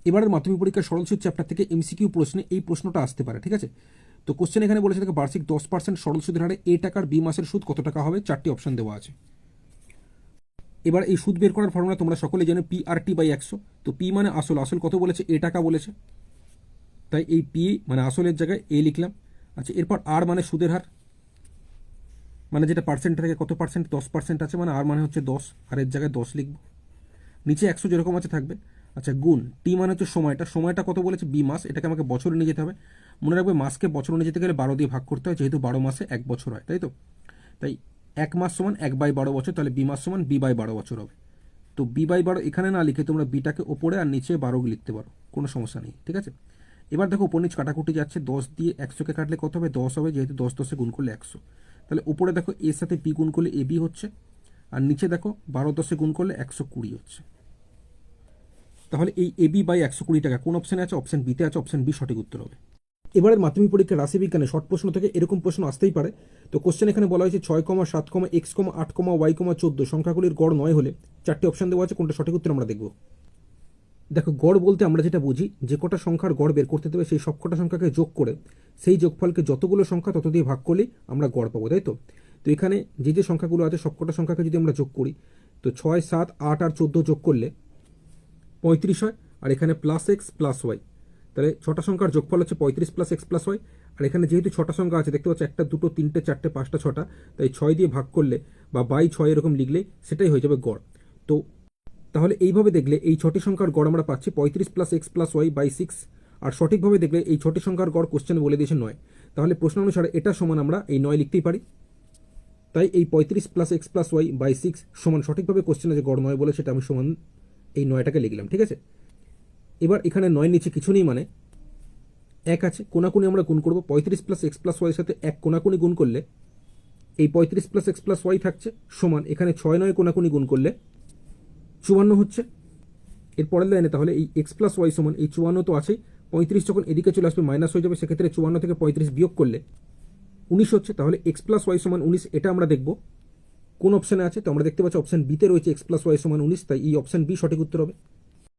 এবারের মাধ্যমিক পরীক্ষার সরল সুদ চ্যাপ্টার থেকে এমসিকিউ প্রশ্নে এই প্রশ্নটা আসতে পারে, ঠিক আছে। তো কোশ্চেন এখানে বলেছে দেখো বার্ষিক 10% সরল সুদের হারে এ টাকার বি মাসের সুদ কত টাকা হবে, 4টি অপশন দেওয়া আছে। এবার এই সুদ বের করার ফর্মুলা তোমরা সকলে জানো পি আর টি বাই 100। তো পি মানে আসল, আসল কত বলেছে, এ টাকা বলেছে, তাই এই পি মানে আসলের জায়গায় এ লিখলাম। আচ্ছা, এরপর আর মানে সুদের হার, মানে যেটা পার্সেন্ট থেকে কত পার্সেন্ট, 10% আছে, মানে আর মানে হচ্ছে 10, আর এর জায়গায় 10 লিখব। নিচে 100 যেরকম আছে থাকবে। আচ্ছা, গুণ টি মানে হচ্ছে সময়টা, সময়টা কত বলেছে, বি মাস, এটাকে আমাকে বছরে নিয়ে যেতে হবে। মনে রাখবে মাসকে বছরে নিয়ে যেতে গেলে 12 দিয়ে ভাগ করতে হয়, যেহেতু 12 মাসে 1 বছর হয়, তাই তো। তাই 1 মাস সমান 1/12 বছর, তাহলে বি মাস সমান বি/12 বছর হবে। তো বি/12 এখানে না লিখে তোমরা বিটাকে ওপরে আর নিচে 12 লিখতে পারো, কোনো সমস্যা নেই, ঠিক আছে। এবার দেখো উপর নিচ কাটাকুটি যাচ্ছে, 10 দিয়ে 100কে কাটলে কত হবে, 10 হবে, যেহেতু 10 10 গুণ করলে 100। তাহলে উপরে দেখো এর সাথে পি গুণ করলে এ বি হচ্ছে, আর নিচে দেখো 12 10 গুণ করলে 120 হচ্ছে। তাহলে এই এবি বাই 120 টাকা কোন অপশানে আছে, অপশন বিতে আছে, অপশন বি সঠিক উত্তর হবে। এবারের মাধ্যমিক পরীক্ষার রাশিবিজ্ঞানে শর্ট প্রশ্ন থেকে এরকম প্রশ্ন আসতেই পারে। তো কোশ্চেন এখানে বলা হয়েছে 6,7,x,8,y,14 সংখ্যাগুলির গড় 9 হলে 4টি অপশন দেওয়া আছে, কোনটা সঠিক উত্তর আমরা দেখব। দেখো গড় বলতে আমরা যেটা বুঝি, যে কটা সংখ্যার গড় বের করতে দেবে সেই সবকটা সংখ্যাকে যোগ করে সেই যোগফলকে যতগুলো সংখ্যা তত দিয়ে ভাগ করলে আমরা গড় পাবো, তাই তো। তো এখানে যে যে সংখ্যাগুলো আছে সবকটা সংখ্যাকে যদি আমরা যোগ করি, তো 6 7 8 আর 14 যোগ করলে 35 হয়, আর এখানে প্লাস এক্স প্লাস ওয়াই, তাহলে 6টা সংখ্যার যোগফল হচ্ছে 35 প্লাস এক্স প্লাস ওয়াই। আর এখানে যেহেতু 6টা সংখ্যা আছে দেখতে পাচ্ছি, 1 2 3 4 5 6টা, তাই 6 দিয়ে ভাগ করলে বা বাই 6 এরকম লিখলে সেটাই হয়ে যাবে গড়। তো তাহলে এইভাবে দেখলে এই 6টি সংখ্যার গড় আমরা পাচ্ছি 35 plus x plus y by 6। আর সঠিকভাবে দেখলে এই 6টি সংখ্যার গড় কোশ্চেনে বলে দিয়েছে 9। তাহলে প্রশ্ন অনুসারে এটা সমান আমরা এই 9 লিখতেই পারি। তাই এই 35 plus x plus y by 6 সমান সঠিকভাবে কোশ্চেনে যে গড় 9 বলে সেটা আমি সমান এই 9টাকে লিখলাম, ঠিক আছে। এবার এখানে 9 নিচে কিছু নেই, মানে 1 আছে, কোনাকুনি আমরা গুণ করবো। 35 প্লাস এক্স প্লাস ওয়াই সাথে 1 কোনাকুনি গুণ করলে এই 35 প্লাস এক্স প্লাস ওয়াই থাকছে, সমান এখানে 6 9 কোনাকুনি গুণ করলে 54 হচ্ছে। এর পরের লাইনে তাহলে এই এক্স প্লাস ওয়াই সমান এই 54 তো আছেই, 35 যখন এদিকে চলে আসবে মাইনাস হয়ে যাবে, সেক্ষেত্রে 54 থেকে 35 বিয়োগ করলে 19 হচ্ছে। তাহলে এক্স প্লাস ওয়াই সমান 19, এটা আমরা দেখব কোন অপশানে আছে। তো আমরা দেখতে পাচ্ছি অপশন বিতে রয়েছে এক্স প্লাস ওয়াই সমান 19, তাই এই অপশন বি সঠিক উত্তর হবে।